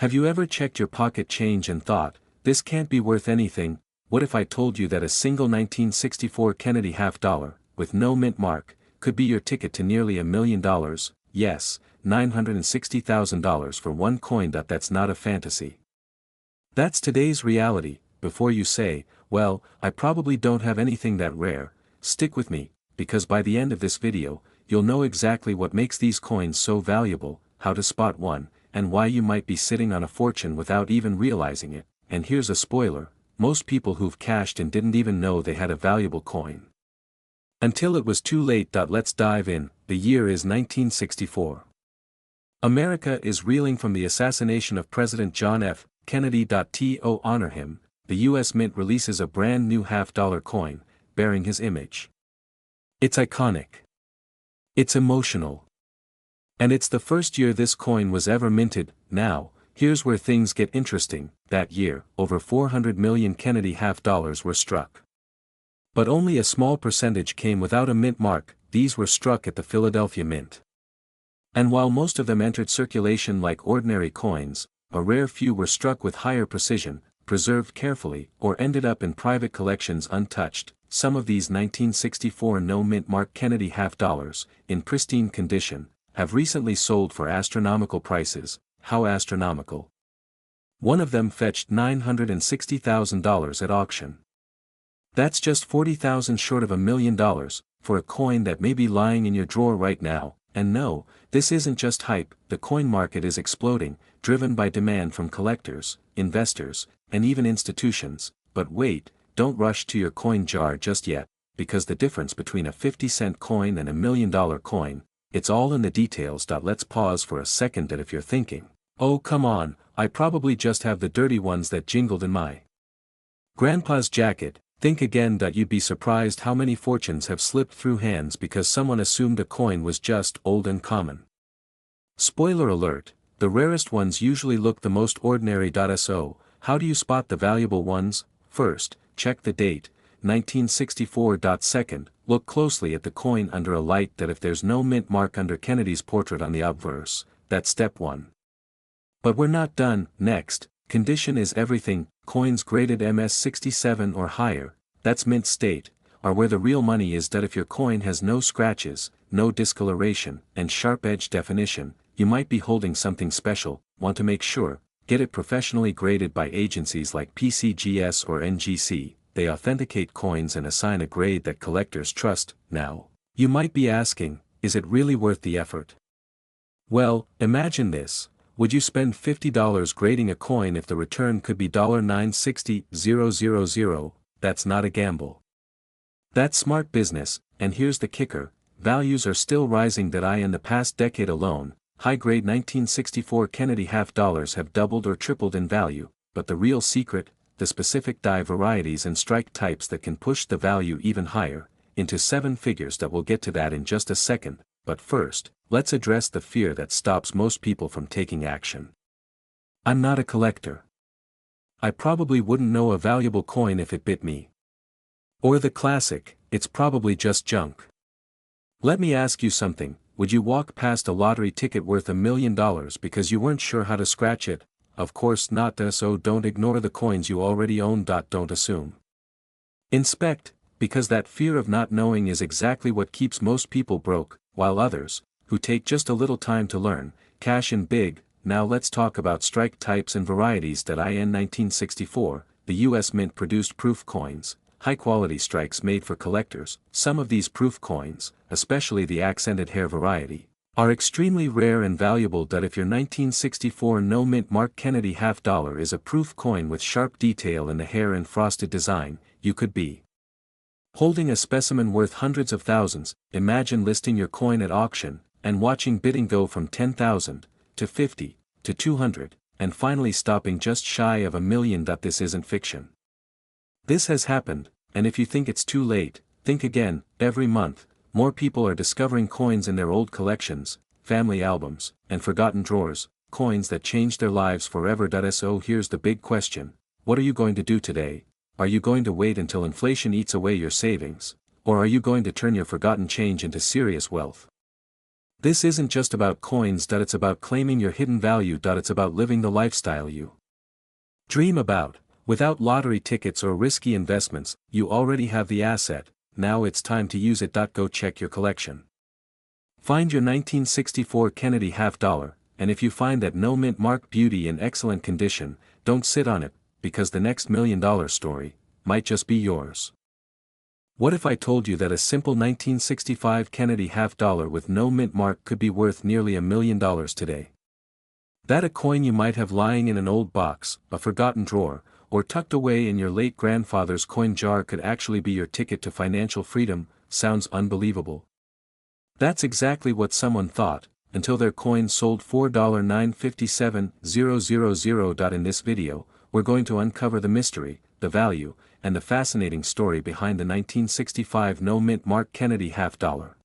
Have you ever checked your pocket change and thought, this can't be worth anything? What if I told you that a single 1964 Kennedy half-dollar, with no mint mark, could be your ticket to nearly $1 million? Yes, $960,000 for one coin. That's not a fantasy. That's today's reality. Before you say, well, I probably don't have anything that rare, stick with me, because by the end of this video, you'll know exactly what makes these coins so valuable, how to spot one, and why you might be sitting on a fortune without even realizing it. And here's a spoiler, most people who've cashed in didn't even know they had a valuable coin until it was too late. Let's dive in. The year is 1964. America is reeling from the assassination of President John F. Kennedy. To honor him, the U.S. Mint releases a brand new half-dollar coin, bearing his image. It's iconic. It's emotional. And it's the first year this coin was ever minted. Now, here's where things get interesting. That year, over 400 million Kennedy half-dollars were struck. But only a small percentage came without a mint mark. These were struck at the Philadelphia Mint. And while most of them entered circulation like ordinary coins, a rare few were struck with higher precision, preserved carefully, or ended up in private collections untouched. Some of these 1964 no mint mark Kennedy half-dollars, in pristine condition, have recently sold for astronomical prices. How astronomical? One of them fetched $960,000 at auction. That's just $40,000 short of $1 million, for a coin that may be lying in your drawer right now. And no, this isn't just hype. The coin market is exploding, driven by demand from collectors, investors, and even institutions. But wait, don't rush to your coin jar just yet, because the difference between a 50-cent coin and $1 million coin, it's all in the details. Let's pause for a second. And if you're thinking, oh come on, I probably just have the dirty ones that jingled in my grandpa's jacket, think again. You'd be surprised how many fortunes have slipped through hands because someone assumed a coin was just old and common. Spoiler alert, the rarest ones usually look the most ordinary. So, how do you spot the valuable ones? First, check the date, 1964. Second, look closely at the coin under a light. If there's no mint mark under Kennedy's portrait on the obverse, that's step one. But we're not done. Next, condition is everything. Coins graded MS67 or higher, that's mint state, are where the real money is. If your coin has no scratches, no discoloration, and sharp edge definition, you might be holding something special. Want to make sure, get it professionally graded by agencies like PCGS or NGC. They authenticate coins and assign a grade that collectors trust. Now, you might be asking, is it really worth the effort? Well, imagine this. Would you spend $50 grading a coin if the return could be $960,000? That's not a gamble. That's smart business. And here's the kicker, values are still rising. In the past decade alone, high-grade 1964 Kennedy half-dollars have doubled or tripled in value. But the real secret, the specific die varieties and strike types that can push the value even higher, into seven figures. We'll get to that in just a second. But first, let's address the fear that stops most people from taking action. I'm not a collector. I probably wouldn't know a valuable coin if it bit me. Or the classic, it's probably just junk. Let me ask you something, would you walk past a lottery ticket worth $1 million because you weren't sure how to scratch it? Of course not. So don't ignore the coins you already own. Don't assume. Inspect, because that fear of not knowing is exactly what keeps most people broke, while others, who take just a little time to learn, cash in big. Now let's talk about strike types and varieties. In 1964, the U.S. Mint produced proof coins, high-quality strikes made for collectors. Some of these proof coins, especially the accented hair variety, are extremely rare and valuable. If your 1964 no mint mark Kennedy half-dollar is a proof coin with sharp detail in the hair and frosted design, you could be holding a specimen worth hundreds of thousands. Imagine listing your coin at auction, and watching bidding go from 10,000, to 50, to 200, and finally stopping just shy of $1 million. This isn't fiction. This has happened, and if you think it's too late, think again. Every month, more people are discovering coins in their old collections, family albums, and forgotten drawers, coins that changed their lives forever. So here's the big question, what are you going to do today? Are you going to wait until inflation eats away your savings, or are you going to turn your forgotten change into serious wealth? This isn't just about coins, it's about claiming your hidden value. It's about living the lifestyle you dream about. Without lottery tickets or risky investments, you already have the asset, now it's time to use it. Go check your collection. Find your 1964 Kennedy half dollar, and if you find that no mint mark beauty in excellent condition, don't sit on it, because the next $1 million story might just be yours. What if I told you that a simple 1965 Kennedy half dollar with no mint mark could be worth nearly $1 million today? That a coin you might have lying in an old box, a forgotten drawer, or tucked away in your late grandfather's coin jar could actually be your ticket to financial freedom, sounds unbelievable. That's exactly what someone thought, until their coin sold $4,957,000. In this video, we're going to uncover the mystery, the value, and the fascinating story behind the 1965 no mint mark Kennedy half dollar.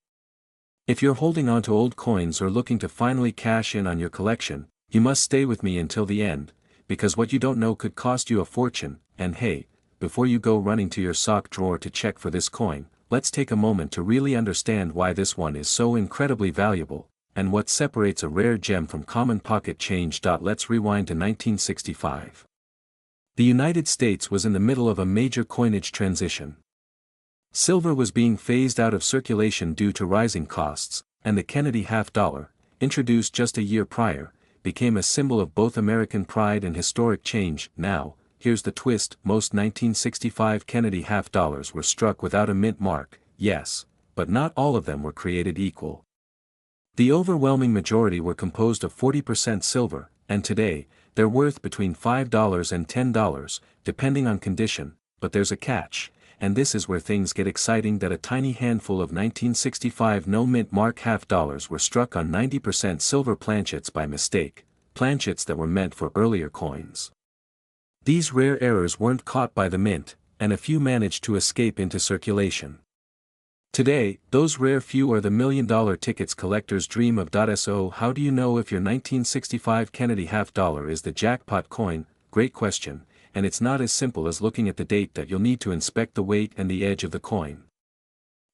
If you're holding on to old coins or looking to finally cash in on your collection, you must stay with me until the end, because what you don't know could cost you a fortune. And hey, before you go running to your sock drawer to check for this coin, let's take a moment to really understand why this one is so incredibly valuable, and what separates a rare gem from common pocket change. Let's rewind to 1965. The United States was in the middle of a major coinage transition. Silver was being phased out of circulation due to rising costs, and the Kennedy half dollar, introduced just a year prior, became a symbol of both American pride and historic change. Now, here's the twist: most 1965 Kennedy half dollars were struck without a mint mark, yes, but not all of them were created equal. The overwhelming majority were composed of 40% silver, and today, they're worth between $5 and $10, depending on condition, but there's a catch, and this is where things get exciting. That a tiny handful of 1965 no mint mark half dollars were struck on 90% silver planchets by mistake, planchets that were meant for earlier coins. These rare errors weren't caught by the mint, and a few managed to escape into circulation. Today, those rare few are the $1 million tickets collectors dream of. So how do you know if your 1965 Kennedy half dollar is the jackpot coin? Great question, and it's not as simple as looking at the date. You'll need to inspect the weight and the edge of the coin.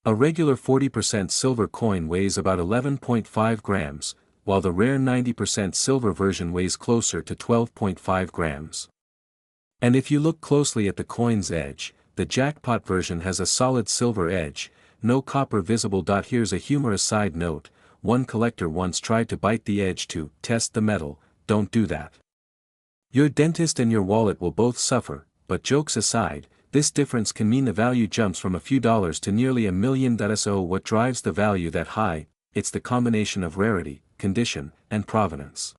A regular 40% silver coin weighs about 11.5 grams, while the rare 90% silver version weighs closer to 12.5 grams. And if you look closely at the coin's edge, the jackpot version has a solid silver edge, no copper visible. Here's a humorous side note: one collector once tried to bite the edge to test the metal. Don't do that. Your dentist and your wallet will both suffer, but jokes aside, this difference can mean the value jumps from a few dollars to nearly $1 million. So what drives the value that high? It's the combination of rarity, condition, and provenance.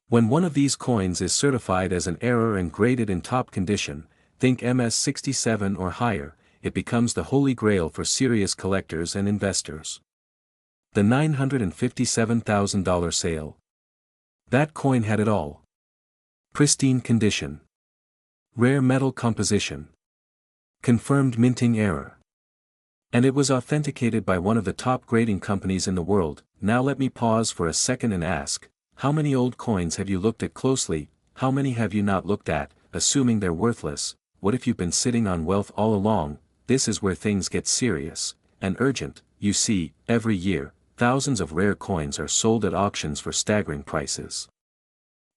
When one of these coins is certified as an error and graded in top condition, think MS-67 or higher, it becomes the holy grail for serious collectors and investors. The $957,000 sale. That coin had it all. Pristine condition. Rare metal composition. Confirmed minting error. And it was authenticated by one of the top grading companies in the world. Now let me pause for a second and ask, how many old coins have you looked at closely? How many have you not looked at, assuming they're worthless? What if you've been sitting on wealth all along? This is where things get serious and urgent. You see, every year, thousands of rare coins are sold at auctions for staggering prices.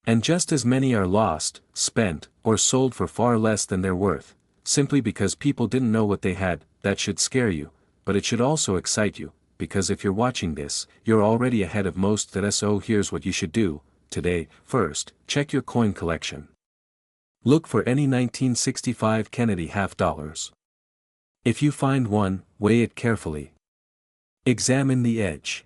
And just as many are lost, spent, or sold for far less than they're worth, simply because people didn't know what they had. That should scare you, but it should also excite you, because if you're watching this, you're already ahead of most. So here's what you should do today. First, check your coin collection. Look for any 1965 Kennedy half dollars. If you find one, weigh it carefully. Examine the edge.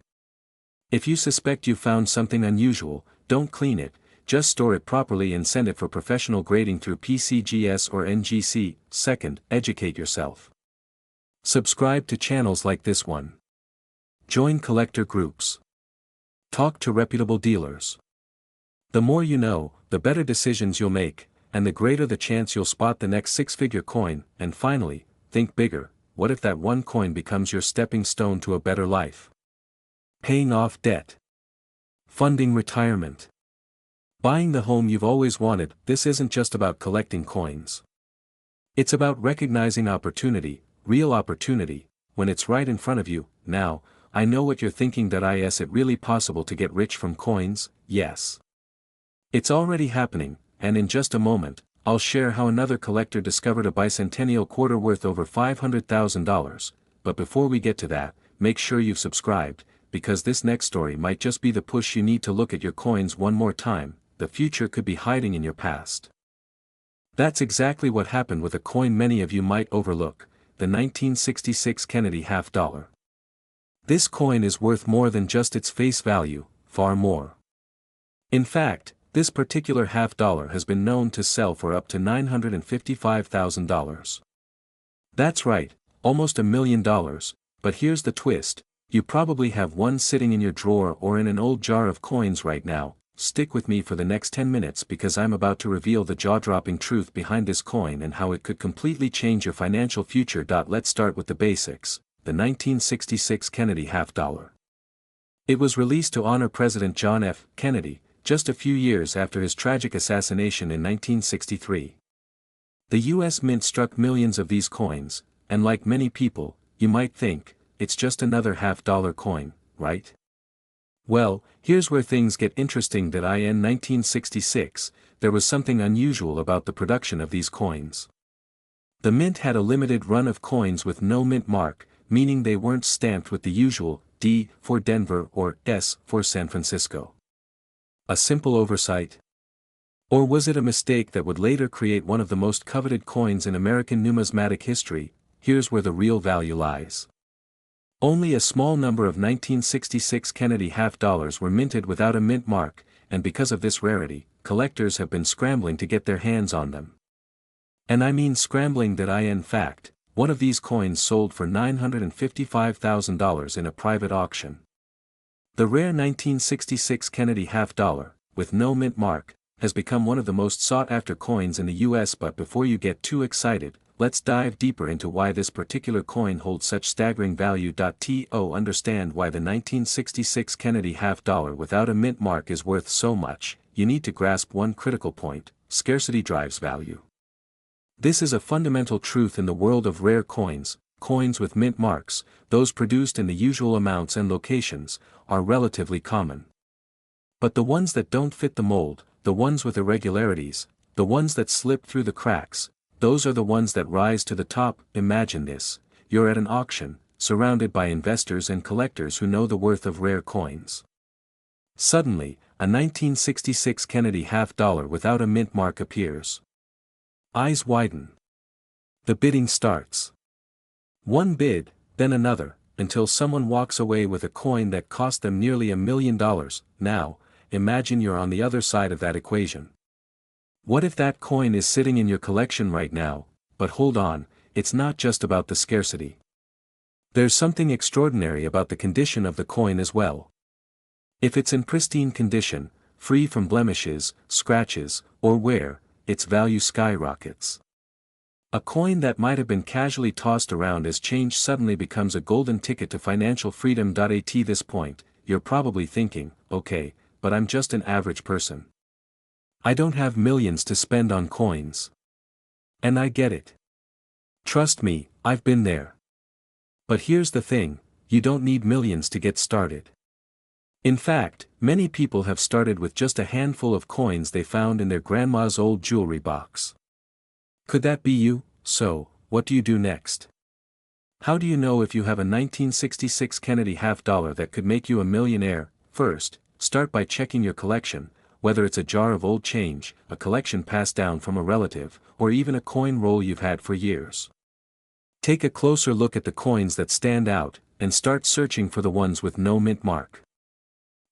If you suspect you found something unusual, don't clean it, just store it properly and send it for professional grading through PCGS or NGC. Second, educate yourself. Subscribe to channels like this one. Join collector groups. Talk to reputable dealers. The more you know, the better decisions you'll make, and the greater the chance you'll spot the next six-figure coin. And finally, think bigger. What if that one coin becomes your stepping stone to a better life? Paying off debt. Funding retirement. Buying the home you've always wanted. This isn't just about collecting coins. It's about recognizing opportunity, real opportunity, when it's right in front of you. Now, I know what you're thinking, that is it really possible to get rich from coins? Yes. It's already happening, and in just a moment, I'll share how another collector discovered a bicentennial quarter worth over $500,000, but before we get to that, make sure you've subscribed, because this next story might just be the push you need to look at your coins one more time. The future could be hiding in your past. That's exactly what happened with a coin many of you might overlook, the 1966 Kennedy half dollar. This coin is worth more than just its face value, far more. In fact, this particular half dollar has been known to sell for up to $955,000. That's right, almost $1 million, but here's the twist: you probably have one sitting in your drawer or in an old jar of coins right now. Stick with me for the next 10 minutes because I'm about to reveal the jaw-dropping truth behind this coin and how it could completely change your financial future. Let's start with the basics, the 1966 Kennedy half dollar. It was released to honor President John F. Kennedy, just a few years after his tragic assassination in 1963. The U.S. Mint struck millions of these coins, and like many people, you might think, it's just another half-dollar coin, right? Well, here's where things get interesting. In 1966, there was something unusual about the production of these coins. The mint had a limited run of coins with no mint mark, meaning they weren't stamped with the usual D for Denver or S for San Francisco. A simple oversight? Or was it a mistake that would later create one of the most coveted coins in American numismatic history? Here's where the real value lies. Only a small number of 1966 Kennedy half dollars were minted without a mint mark, and because of this rarity, collectors have been scrambling to get their hands on them. And I mean scrambling. In fact, one of these coins sold for $955,000 in a private auction. The rare 1966 Kennedy half dollar, with no mint mark, has become one of the most sought-after coins in the US. But before you get too excited, let's dive deeper into why this particular coin holds such staggering value. To understand why the 1966 Kennedy half dollar without a mint mark is worth so much, you need to grasp one critical point: scarcity drives value. This is a fundamental truth in the world of rare coins. Coins with mint marks, those produced in the usual amounts and locations, are relatively common. But the ones that don't fit the mold, the ones with irregularities, the ones that slip through the cracks, those are the ones that rise to the top. Imagine this: you're at an auction, surrounded by investors and collectors who know the worth of rare coins. Suddenly, a 1966 Kennedy half dollar without a mint mark appears. Eyes widen. The bidding starts. One bid, then another, until someone walks away with a coin that cost them nearly $1 million. Now, imagine you're on the other side of that equation. What if that coin is sitting in your collection right now? But hold on, it's not just about the scarcity. There's something extraordinary about the condition of the coin as well. If it's in pristine condition, free from blemishes, scratches, or wear, its value skyrockets. A coin that might have been casually tossed around as change suddenly becomes a golden ticket to financial freedom. At this point, you're probably thinking, okay, but I'm just an average person. I don't have millions to spend on coins. And I get it. Trust me, I've been there. But here's the thing: you don't need millions to get started. In fact, many people have started with just a handful of coins they found in their grandma's old jewelry box. Could that be you? So, what do you do next? How do you know if you have a 1966 Kennedy half dollar that could make you a millionaire? First, start by checking your collection, whether it's a jar of old change, a collection passed down from a relative, or even a coin roll you've had for years. Take a closer look at the coins that stand out, and start searching for the ones with no mint mark.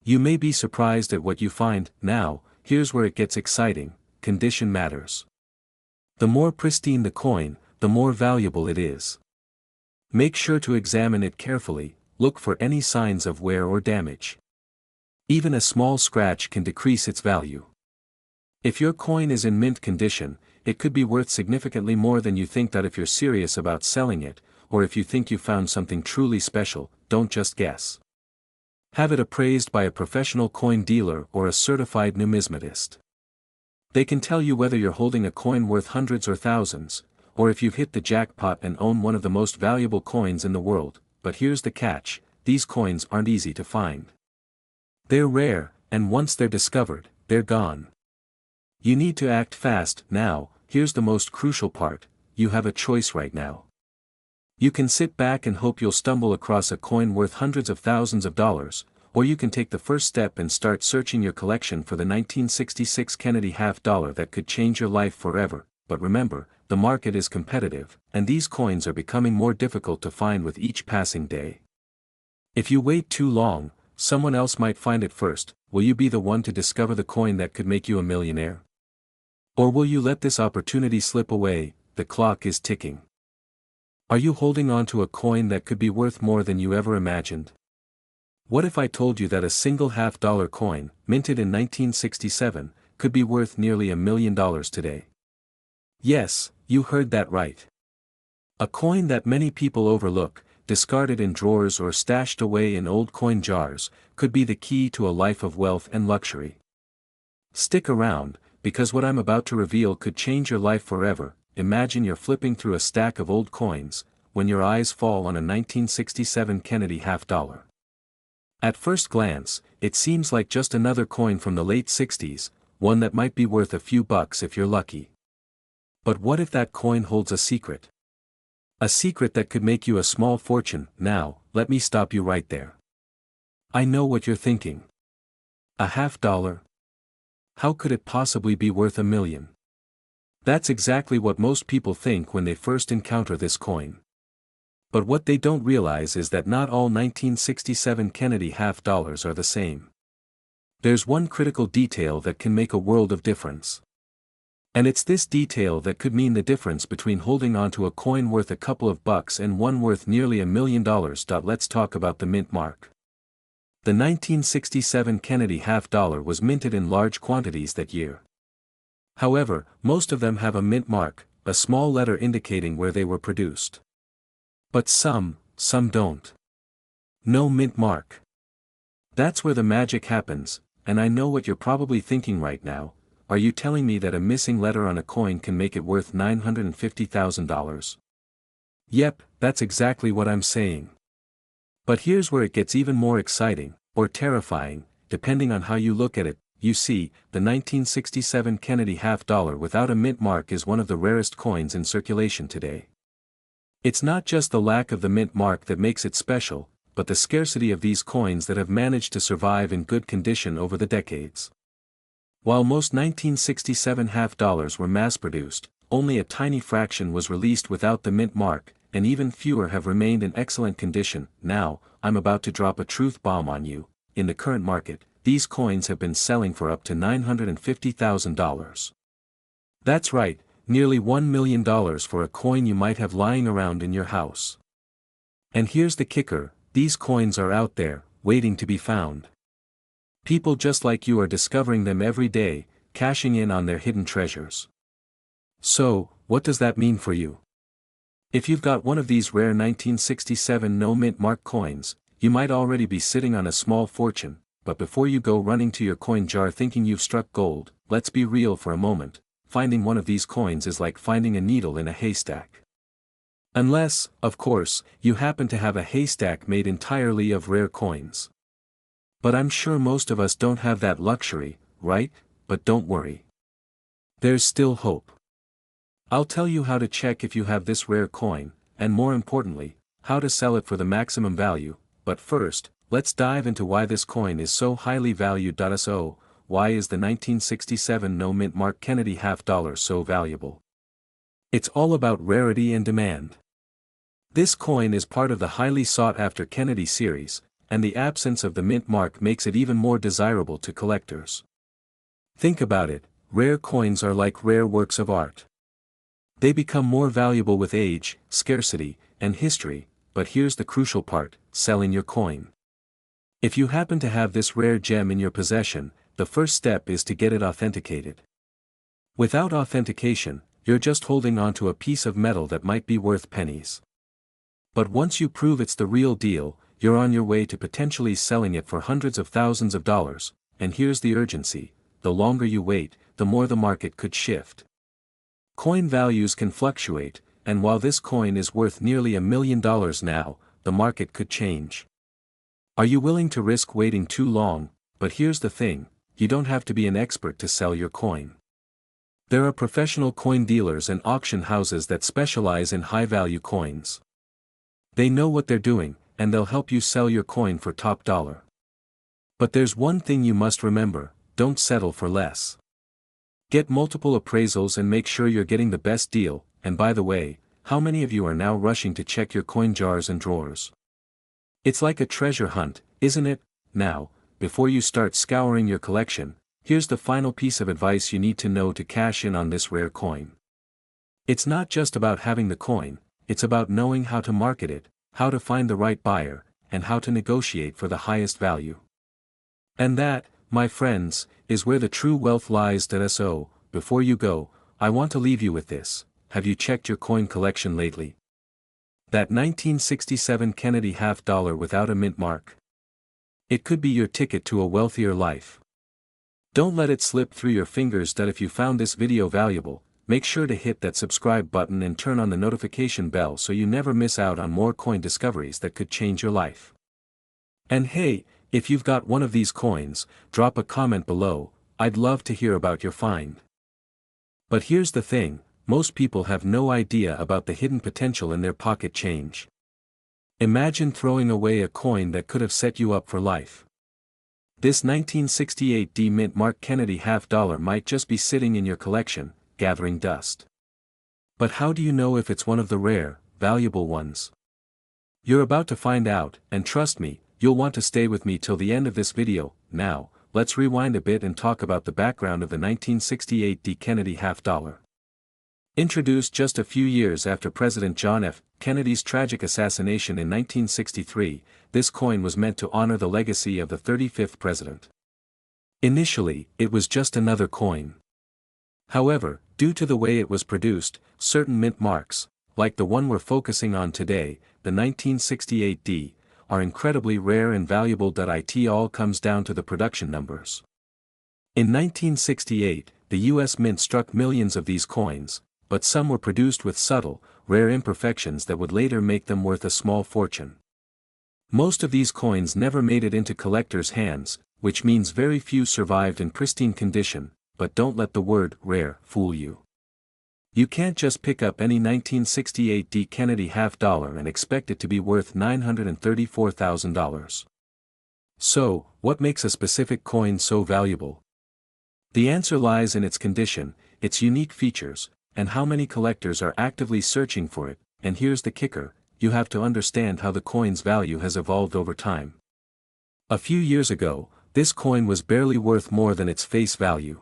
You may be surprised at what you find. Now, here's where it gets exciting: condition matters. The more pristine the coin, the more valuable it is. Make sure to examine it carefully, look for any signs of wear or damage. Even a small scratch can decrease its value. If your coin is in mint condition, it could be worth significantly more than you think. If you're serious about selling it, or if you think you found something truly special, don't just guess. Have it appraised by a professional coin dealer or a certified numismatist. They can tell you whether you're holding a coin worth hundreds or thousands, or if you've hit the jackpot and own one of the most valuable coins in the world. But here's the catch: these coins aren't easy to find. They're rare, and once they're discovered, they're gone. You need to act fast. Now, here's the most crucial part: you have a choice right now. You can sit back and hope you'll stumble across a coin worth hundreds of thousands of dollars, or you can take the first step and start searching your collection for the 1966 Kennedy half-dollar that could change your life forever. But remember, the market is competitive, and these coins are becoming more difficult to find with each passing day. If you wait too long, someone else might find it first. Will you be the one to discover the coin that could make you a millionaire? Or will you let this opportunity slip away? The clock is ticking. Are you holding on to a coin that could be worth more than you ever imagined? What if I told you that a single half-dollar coin, minted in 1967, could be worth nearly $1 million today? Yes, you heard that right. A coin that many people overlook, discarded in drawers or stashed away in old coin jars, could be the key to a life of wealth and luxury. Stick around, because what I'm about to reveal could change your life forever. Imagine you're flipping through a stack of old coins, when your eyes fall on a 1967 Kennedy half-dollar. At first glance, it seems like just another coin from the late 60s, one that might be worth a few bucks if you're lucky. But what if that coin holds a secret? A secret that could make you a small fortune. Now, let me stop you right there. I know what you're thinking. A half-dollar? How could it possibly be worth $1 million? That's exactly what most people think when they first encounter this coin. But what they don't realize is that not all 1967 Kennedy half-dollars are the same. There's one critical detail that can make a world of difference. And it's this detail that could mean the difference between holding onto a coin worth a couple of bucks and one worth nearly $1 million. Let's talk about the mint mark. The 1967 Kennedy half-dollar was minted in large quantities that year. However, most of them have a mint mark, a small letter indicating where they were produced. But some don't. No mint mark. That's where the magic happens, and I know what you're probably thinking right now. Are you telling me that a missing letter on a coin can make it worth $950,000? Yep, that's exactly what I'm saying. But here's where it gets even more exciting, or terrifying, depending on how you look at it. You see, the 1967 Kennedy half-dollar without a mint mark is one of the rarest coins in circulation today. It's not just the lack of the mint mark that makes it special, but the scarcity of these coins that have managed to survive in good condition over the decades. While most 1967 half-dollars were mass-produced, only a tiny fraction was released without the mint mark, and even fewer have remained in excellent condition. Now, I'm about to drop a truth bomb on you. In the current market, these coins have been selling for up to $950,000. That's right, nearly $1 million for a coin you might have lying around in your house. And here's the kicker: these coins are out there, waiting to be found. People just like you are discovering them every day, cashing in on their hidden treasures. So, what does that mean for you? If you've got one of these rare 1967 no mint mark coins, you might already be sitting on a small fortune. But before you go running to your coin jar thinking you've struck gold, let's be real for a moment. Finding one of these coins is like finding a needle in a haystack. Unless, of course, you happen to have a haystack made entirely of rare coins. But I'm sure most of us don't have that luxury, right? But don't worry. There's still hope. I'll tell you how to check if you have this rare coin, and more importantly, how to sell it for the maximum value. But first, let's dive into why this coin is so highly valued. So, why is the 1967 no mint mark Kennedy half-dollar so valuable? It's all about rarity and demand. This coin is part of the highly sought-after Kennedy series, and the absence of the mint mark makes it even more desirable to collectors. Think about it, rare coins are like rare works of art. They become more valuable with age, scarcity, and history, but here's the crucial part: selling your coin. If you happen to have this rare gem in your possession, the first step is to get it authenticated. Without authentication, you're just holding onto a piece of metal that might be worth pennies. But once you prove it's the real deal, you're on your way to potentially selling it for hundreds of thousands of dollars. And here's the urgency: the longer you wait, the more the market could shift. Coin values can fluctuate, and while this coin is worth nearly $1 million now, the market could change. Are you willing to risk waiting too long? But here's the thing, you don't have to be an expert to sell your coin. There are professional coin dealers and auction houses that specialize in high-value coins. They know what they're doing, and they'll help you sell your coin for top dollar. But there's one thing you must remember, don't settle for less. Get multiple appraisals and make sure you're getting the best deal. And by the way, how many of you are now rushing to check your coin jars and drawers? It's like a treasure hunt, isn't it? Now, before you start scouring your collection, here's the final piece of advice you need to know to cash in on this rare coin. It's not just about having the coin, it's about knowing how to market it, how to find the right buyer, and how to negotiate for the highest value. And that, my friends, is where the true wealth lies. So, before you go, I want to leave you with this. Have you checked your coin collection lately? That 1967 Kennedy $50 without a mint mark? It could be your ticket to a wealthier life. Don't let it slip through your fingers. If you found this video valuable, make sure to hit that subscribe button and turn on the notification bell so you never miss out on more coin discoveries that could change your life. And hey, if you've got one of these coins, drop a comment below. I'd love to hear about your find. But here's the thing, most people have no idea about the hidden potential in their pocket change. Imagine throwing away a coin that could have set you up for life. This 1968 D mint mark Kennedy $50 might just be sitting in your collection, gathering dust. But how do you know if it's one of the rare, valuable ones? You're about to find out, and trust me, you'll want to stay with me till the end of this video. Now, let's rewind a bit and talk about the background of the 1968 D Kennedy $50. Introduced just a few years after President John F. Kennedy's tragic assassination in 1963, this coin was meant to honor the legacy of the 35th president. Initially, it was just another coin. However, due to the way it was produced, certain mint marks, like the one we're focusing on today, the 1968 D, are incredibly rare and valuable. It all comes down to the production numbers. In 1968, the U.S. Mint struck millions of these coins, but some were produced with subtle, rare imperfections that would later make them worth a small fortune. Most of these coins never made it into collectors' hands, which means very few survived in pristine condition, but don't let the word rare fool you. You can't just pick up any 1968 D Kennedy $50 and expect it to be worth $934,000. So, what makes a specific coin so valuable? The answer lies in its condition, its unique features, and how many collectors are actively searching for it. And here's the kicker, you have to understand how the coin's value has evolved over time. A few years ago, this coin was barely worth more than its face value.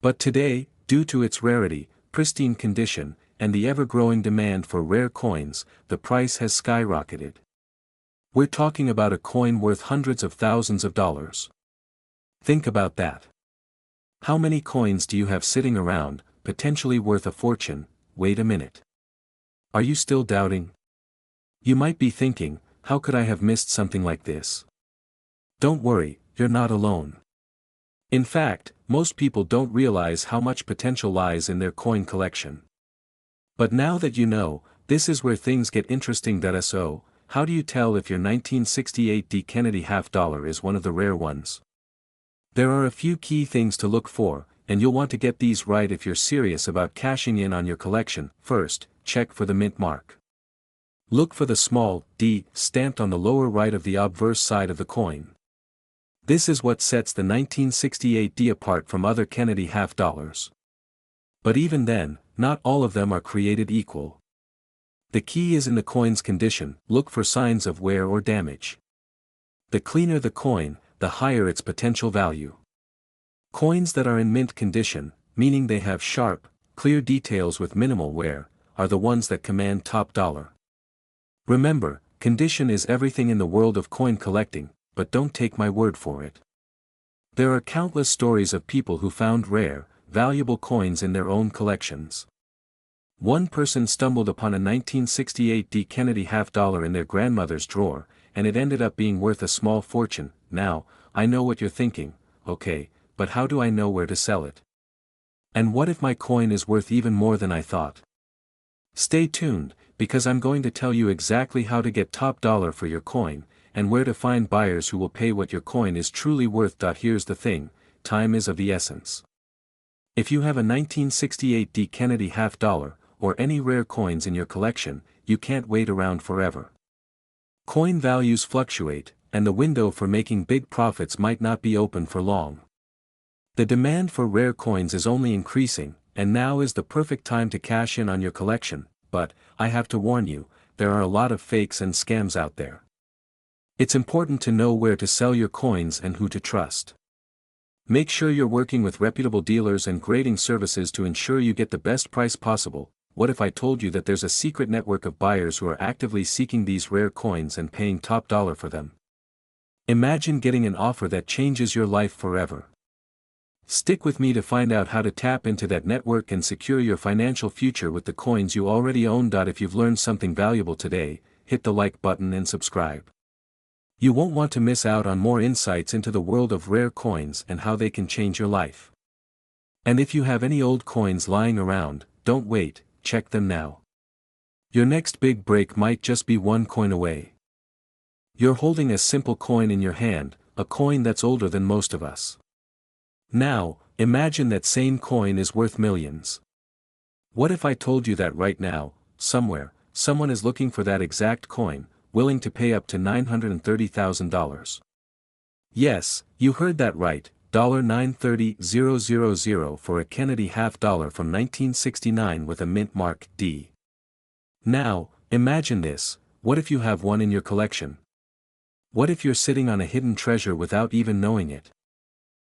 But today, due to its rarity, pristine condition, and the ever-growing demand for rare coins, the price has skyrocketed. We're talking about a coin worth hundreds of thousands of dollars. Think about that. How many coins do you have sitting around, potentially worth a fortune? Wait a minute. Are you still doubting? You might be thinking, how could I have missed something like this? Don't worry, you're not alone. In fact, most people don't realize how much potential lies in their coin collection. But now that you know, this is where things get interesting. So, how do you tell if your 1968 D Kennedy $50 is one of the rare ones? There are a few key things to look for, and you'll want to get these right if you're serious about cashing in on your collection. First, check for the mint mark. Look for the small D stamped on the lower right of the obverse side of the coin. This is what sets the 1968 D apart from other Kennedy $50. But even then, not all of them are created equal. The key is in the coin's condition. Look for signs of wear or damage. The cleaner the coin, the higher its potential value. Coins that are in mint condition, meaning they have sharp, clear details with minimal wear, are the ones that command top dollar. Remember, condition is everything in the world of coin collecting, but don't take my word for it. There are countless stories of people who found rare, valuable coins in their own collections. One person stumbled upon a 1968 D Kennedy $50 in their grandmother's drawer, and it ended up being worth a small fortune. Now, I know what you're thinking, okay, but how do I know where to sell it? And what if my coin is worth even more than I thought? Stay tuned, because I'm going to tell you exactly how to get top dollar for your coin, and where to find buyers who will pay what your coin is truly worth. Here's the thing, time is of the essence. If you have a 1968 D Kennedy half dollar, or any rare coins in your collection, you can't wait around forever. Coin values fluctuate, and the window for making big profits might not be open for long. The demand for rare coins is only increasing, and now is the perfect time to cash in on your collection, but, I have to warn you, there are a lot of fakes and scams out there. It's important to know where to sell your coins and who to trust. Make sure you're working with reputable dealers and grading services to ensure you get the best price possible. What if I told you that there's a secret network of buyers who are actively seeking these rare coins and paying top dollar for them? Imagine getting an offer that changes your life forever. Stick with me to find out how to tap into that network and secure your financial future with the coins you already own. If you've learned something valuable today, hit the like button and subscribe. You won't want to miss out on more insights into the world of rare coins and how they can change your life. And if you have any old coins lying around, don't wait, check them now. Your next big break might just be one coin away. You're holding a simple coin in your hand, a coin that's older than most of us. Now, imagine that same coin is worth millions. What if I told you that right now, somewhere, someone is looking for that exact coin, willing to pay up to $930,000? Yes, you heard that right, $930,000 for a Kennedy half dollar from 1969 with a mint mark D. Now, imagine this, what if you have one in your collection? What if you're sitting on a hidden treasure without even knowing it?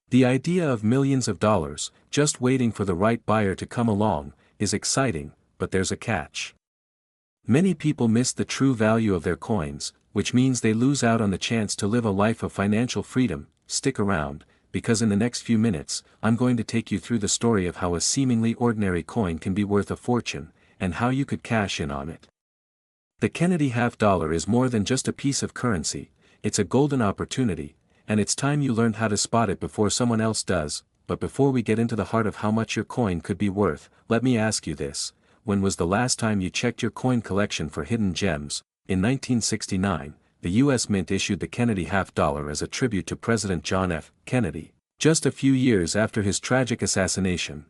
The idea of millions of dollars, just waiting for the right buyer to come along, is exciting, but there's a catch. Many people miss the true value of their coins, which means they lose out on the chance to live a life of financial freedom. Stick around, because in the next few minutes, I'm going to take you through the story of how a seemingly ordinary coin can be worth a fortune, and how you could cash in on it. The Kennedy half dollar is more than just a piece of currency, it's a golden opportunity, and it's time you learned how to spot it before someone else does. But before we get into the heart of how much your coin could be worth, let me ask you this. When was the last time you checked your coin collection for hidden gems? In 1969, the U.S. Mint issued the Kennedy half dollar as a tribute to President John F. Kennedy, just a few years after his tragic assassination.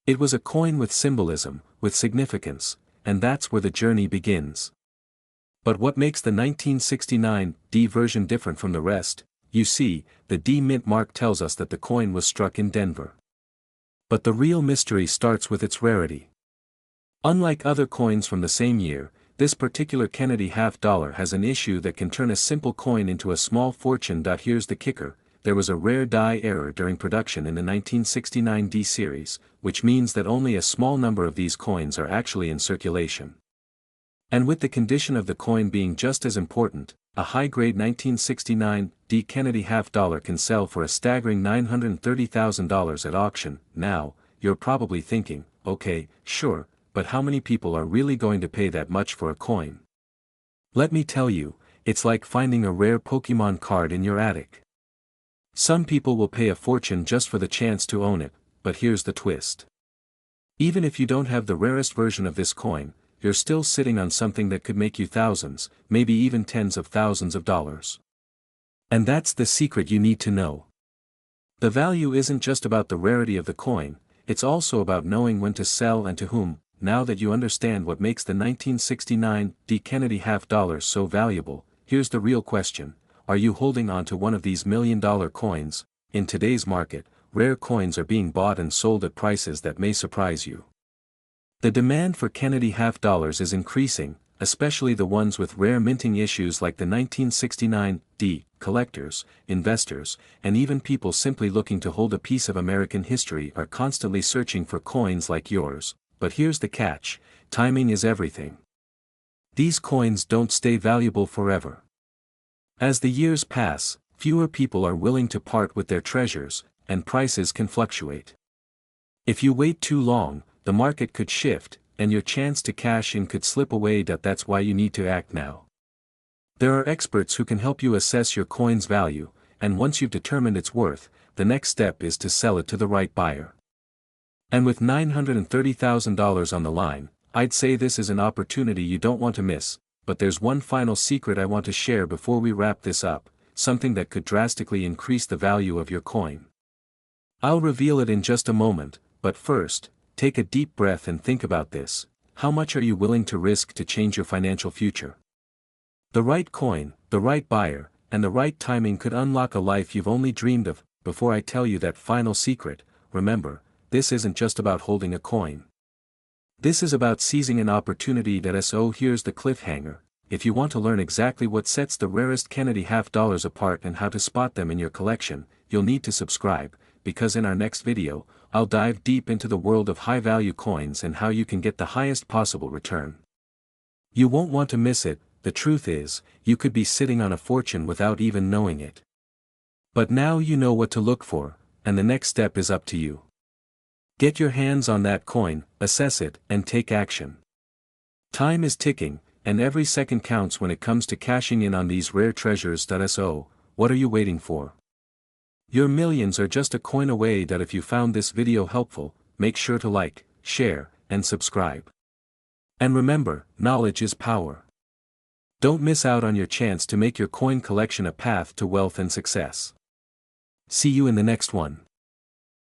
It was a coin with symbolism, with significance, and that's where the journey begins. But what makes the 1969 D version different from the rest? You see, the D mint mark tells us that the coin was struck in Denver. But the real mystery starts with its rarity. Unlike other coins from the same year, this particular Kennedy half dollar has an issue that can turn a simple coin into a small fortune. Here's the kicker, there was a rare die error during production in the 1969 D series, which means that only a small number of these coins are actually in circulation. And with the condition of the coin being just as important, a high-grade 1969 D Kennedy half dollar can sell for a staggering $930,000 at auction. Now, you're probably thinking, okay, sure, but how many people are really going to pay that much for a coin? Let me tell you, it's like finding a rare Pokemon card in your attic. Some people will pay a fortune just for the chance to own it, but here's the twist. Even if you don't have the rarest version of this coin, you're still sitting on something that could make you thousands, maybe even tens of thousands of dollars. And that's the secret you need to know. The value isn't just about the rarity of the coin, it's also about knowing when to sell and to whom. Now that you understand what makes the 1969 D Kennedy half dollar so valuable, here's the real question, are you holding on to one of these million-dollar coins? In today's market, rare coins are being bought and sold at prices that may surprise you. The demand for Kennedy half dollars is increasing, especially the ones with rare minting issues like the 1969 D. Collectors, investors, and even people simply looking to hold a piece of American history are constantly searching for coins like yours. But here's the catch, timing is everything. These coins don't stay valuable forever. As the years pass, fewer people are willing to part with their treasures, and prices can fluctuate. If you wait too long, the market could shift, and your chance to cash in could slip away. That's why you need to act now. There are experts who can help you assess your coin's value, and once you've determined its worth, the next step is to sell it to the right buyer. And with $930,000 on the line, I'd say this is an opportunity you don't want to miss. but there's one final secret I want to share before we wrap this up, something that could drastically increase the value of your coin. I'll reveal it in just a moment, but first, take a deep breath and think about this. How much are you willing to risk to change your financial future? The right coin, the right buyer, and the right timing could unlock a life you've only dreamed of. Before I tell you that final secret, remember, this isn't just about holding a coin. This is about seizing an opportunity so here's the cliffhanger. If you want to learn exactly what sets the rarest Kennedy half dollars apart and how to spot them in your collection, you'll need to subscribe, because in our next video, I'll dive deep into the world of high-value coins and how you can get the highest possible return. You won't want to miss it. The truth is, you could be sitting on a fortune without even knowing it. But now you know what to look for, and the next step is up to you. Get your hands on that coin, assess it, and take action. Time is ticking, and every second counts when it comes to cashing in on these rare treasures. So, what are you waiting for? Your millions are just a coin away. If you found this video helpful, make sure to like, share, and subscribe. And remember, knowledge is power. Don't miss out on your chance to make your coin collection a path to wealth and success. See you in the next one.